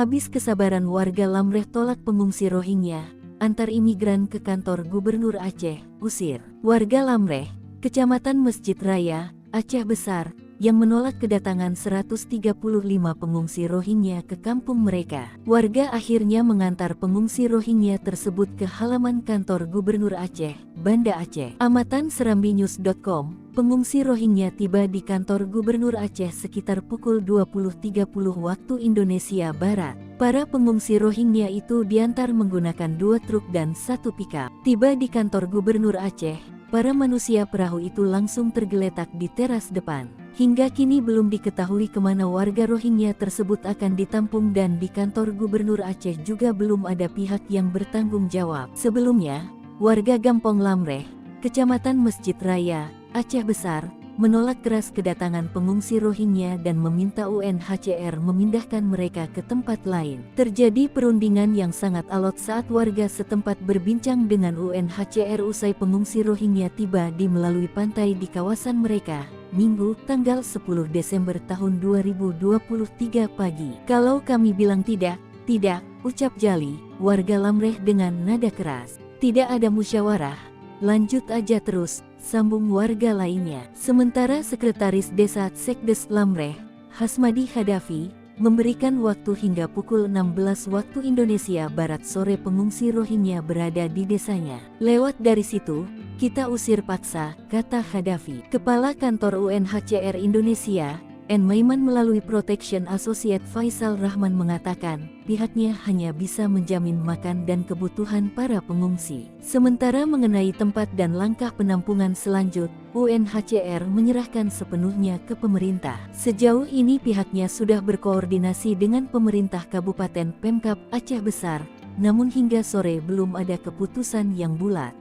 Habis kesabaran warga Lamreh tolak pengungsi Rohingya, antar imigran ke kantor Gubernur Aceh, usir. Warga Lamreh, Kecamatan Masjid Raya, Aceh Besar, yang menolak kedatangan 135 pengungsi Rohingya ke kampung mereka. Warga akhirnya mengantar pengungsi Rohingya tersebut ke halaman kantor Gubernur Aceh, Banda Aceh. Amatan serambinews.com, pengungsi Rohingya tiba di kantor Gubernur Aceh sekitar pukul 20.30 waktu Indonesia Barat. Para pengungsi Rohingya itu diantar menggunakan 2 truk dan 1 pickup. Tiba di kantor Gubernur Aceh, para manusia perahu itu langsung tergeletak di teras depan. Hingga kini belum diketahui kemana warga Rohingya tersebut akan ditampung dan di kantor Gubernur Aceh juga belum ada pihak yang bertanggung jawab. Sebelumnya, warga Gampong Lamreh, Kecamatan Masjid Raya, Aceh Besar, menolak keras kedatangan pengungsi Rohingya dan meminta UNHCR memindahkan mereka ke tempat lain. Terjadi perundingan yang sangat alot saat warga setempat berbincang dengan UNHCR usai pengungsi Rohingya tiba di melalui pantai di kawasan mereka, Minggu, tanggal 10 Desember tahun 2023 pagi. Kalau kami bilang tidak, ucap Jali, warga Lamreh dengan nada keras. Tidak ada musyawarah, lanjut aja terus, sambung warga lainnya. Sementara Sekretaris Desa Sekdes Lamreh, Hasmadi Khadafi, memberikan waktu hingga pukul 16 waktu Indonesia Barat sore pengungsi Rohingya berada di desanya. Lewat dari situ, kita usir paksa, kata Khadafi. Kepala Kantor UNHCR Indonesia, N. Maiman melalui Protection Associate Faisal Rahman mengatakan, pihaknya hanya bisa menjamin makan dan kebutuhan para pengungsi. Sementara mengenai tempat dan langkah penampungan selanjut, UNHCR menyerahkan sepenuhnya ke pemerintah. Sejauh ini pihaknya sudah berkoordinasi dengan pemerintah Kabupaten Pemkab Aceh Besar, namun hingga sore belum ada keputusan yang bulat.